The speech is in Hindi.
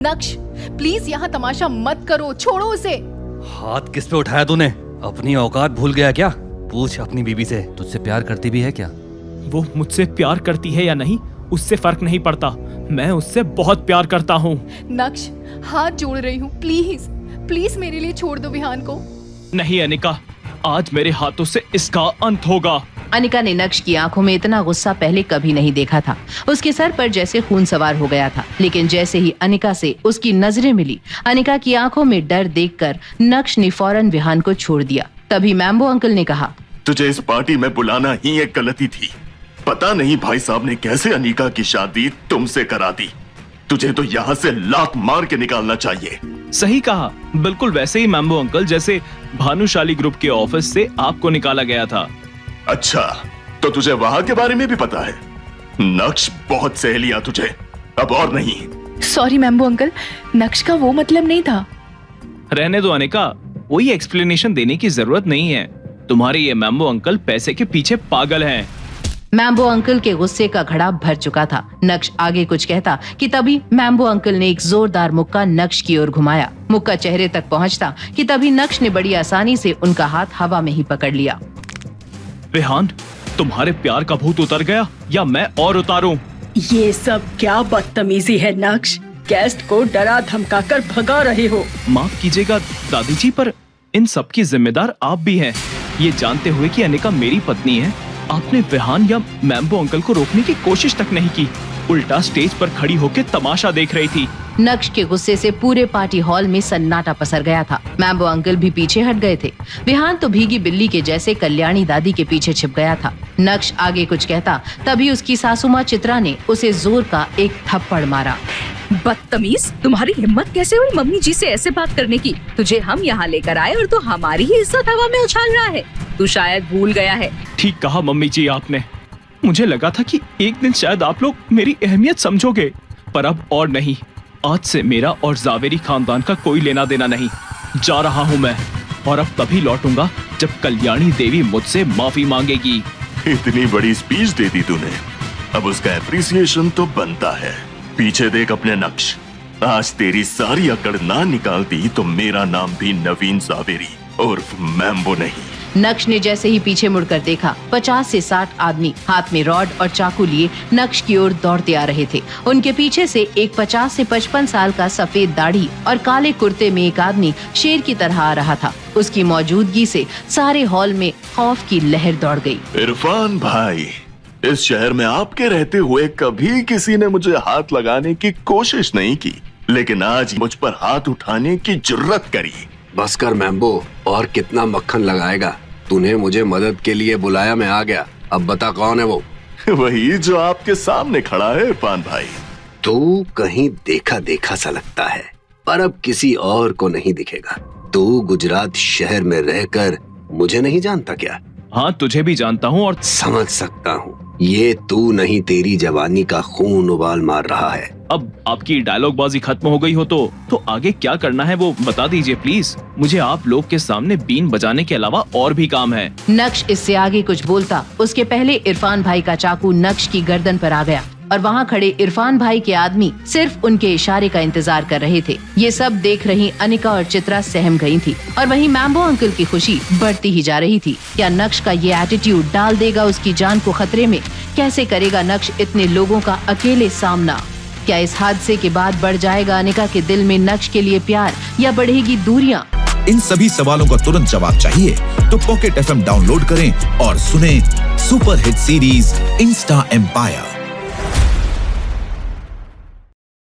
नक्श, प्लीज यहाँ तमाशा मत करो, छोड़ो उसे। हाथ किस पे उठाया तूने? अपनी औकात भूल गया क्या? पूछ अपनी बीवी से, तुझसे प्यार करती भी है क्या? वो मुझसे प्यार करती है या नहीं उससे फर्क नहीं पड़ता, मैं उससे बहुत प्यार करता हूँ। नक्श, हाथ जोड़ रही हूँ, प्लीज प्लीज मेरे लिए छोड़ दो विहान को। नहीं अनिका, आज मेरे हाथों से इसका अंत होगा। अनिका ने नक्श की आंखों में इतना गुस्सा पहले कभी नहीं देखा था। उसके सर पर जैसे खून सवार हो गया था। लेकिन जैसे ही अनिका से उसकी नजरें मिली, अनिका की आंखों में डर देखकर नक्श ने फौरन विहान को छोड़ दिया। तभी मैम्बो अंकल ने कहा, तुझे इस पार्टी में बुलाना ही एक गलती थी। पता नहीं भाई साहब ने कैसे अनिका की शादी तुमसे करा दी। तुझे तो यहाँ से लात मार के निकालना चाहिए। सही कहा, बिल्कुल वैसे ही मैम्बो अंकल जैसे भानुशाली ग्रुप के ऑफिस से आपको निकाला गया था। अच्छा, तो तुझे वहाँ के बारे में भी पता है? नक्श बहुत सह लिया तुझे, अब और नहीं। सॉरी मैम्बो अंकल, नक्श का वो मतलब नहीं था। रहने दो अनिका, कोई एक्सप्लेनेशन देने की जरूरत नहीं है। तुम्हारे ये मैम्बो अंकल पैसे के पीछे पागल हैं। मैम्बो अंकल के गुस्से का घड़ा भर चुका था। नक्श आगे कुछ कहता कि तभी मैम्बो अंकल ने एक जोरदार मुक्का नक्श की ओर घुमाया। मुक्का चेहरे तक पहुंचता कि तभी नक्श ने बड़ी आसानी से उनका हाथ हवा में ही पकड़ लिया। विहान, तुम्हारे प्यार का भूत उतर गया या मैं और उतारूं? ये सब क्या बदतमीजी है नक्श, गेस्ट को डरा धमका कर भगा रहे हो। माफ कीजिएगा दादी जी, पर इन सब की जिम्मेदार आप भी हैं। ये जानते हुए कि अनिका मेरी पत्नी है, आपने विहान या मैम्बो अंकल को रोकने की कोशिश तक नहीं की, उल्टा स्टेज पर खड़ी होकर तमाशा देख रही थी। नक्श के गुस्से से पूरे पार्टी हॉल में सन्नाटा पसर गया था। मैम्बो अंकल भी पीछे हट गए थे। विहान तो भीगी बिल्ली के जैसे कल्याणी दादी के पीछे छिप गया था। नक्श आगे कुछ कहता, तभी उसकी सासू माँ चित्रा ने उसे जोर का एक थप्पड़ मारा। बदतमीज, तुम्हारी हिम्मत कैसे हुई मम्मी जी से ऐसे बात करने की? तुझे हम यहाँ लेकर आए और तू हमारी ही इज्जत हवा में उछाल रहा है। तू शायद भूल गया है। ठीक कहा मम्मी जी आपने। मुझे लगा था कि एक दिन शायद आप लोग मेरी अहमियत समझोगे, पर अब और नहीं। आज से मेरा और जावेरी खानदान का कोई लेना देना नहीं। जा रहा हूँ मैं, और अब तभी लौटूंगा जब कल्याणी देवी मुझसे माफी मांगेगी। इतनी बड़ी स्पीच दे दी तूने, अब उसका एप्रिसिएशन तो बनता है। पीछे देख अपने नक्श, आज तेरी सारी अकड़ ना निकालती तो मेरा नाम भी नवीन जावेरी उर्फ मैम्बो नहीं। नक्श ने जैसे ही पीछे मुड़कर देखा, 50 से 60 आदमी हाथ में रॉड और चाकू लिए नक्श की ओर दौड़ते आ रहे थे। उनके पीछे से एक 50 से 55 साल का सफेद दाढ़ी और काले कुर्ते में एक आदमी शेर की तरह आ रहा था। उसकी मौजूदगी से सारे हॉल में खौफ की लहर दौड़ गई। इरफान भाई, इस शहर में आपके रहते हुए कभी किसी ने मुझे हाथ लगाने की कोशिश नहीं की, लेकिन आज मुझ पर हाथ उठाने की जुर्रत करी। बस कर मैम्बो, और कितना मक्खन लगाएगा? तूने मुझे मदद के लिए बुलाया, मैं आ गया। अब बता कौन है वो? वही जो आपके सामने खड़ा है इरफान भाई। तू कहीं देखा देखा सा लगता है, पर अब किसी और को नहीं दिखेगा। तू गुजरात शहर में रहकर मुझे नहीं जानता क्या? हाँ, तुझे भी जानता हूँ और समझ सकता हूँ। ये तू नहीं, तेरी जवानी का खून उबाल मार रहा है। अब आपकी डायलॉग बाजी खत्म हो गई हो तो आगे क्या करना है वो बता दीजिए प्लीज। मुझे आप लोग के सामने बीन बजाने के अलावा और भी काम है। नक्श इससे आगे कुछ बोलता उसके पहले इरफान भाई का चाकू नक्श की गर्दन पर आ गया और वहाँ खड़े इरफान भाई के आदमी सिर्फ उनके इशारे का इंतजार कर रहे थे। ये सब देख रही अनिका और चित्रा सहम गई थी और वहीं मैम्बो अंकल की खुशी बढ़ती ही जा रही थी। क्या नक्श का ये एटीट्यूड डाल देगा उसकी जान को खतरे में? कैसे करेगा नक्श इतने लोगों का अकेले सामना? क्या इस हादसे के बाद बढ़ जाएगा अनिका के दिल में नक्श के लिए प्यार या बढ़ेगी दूरियां? इन सभी सवालों का तुरंत जवाब चाहिए तो पॉकेट FM डाउनलोड करें और सुनें super hit series Insta empire.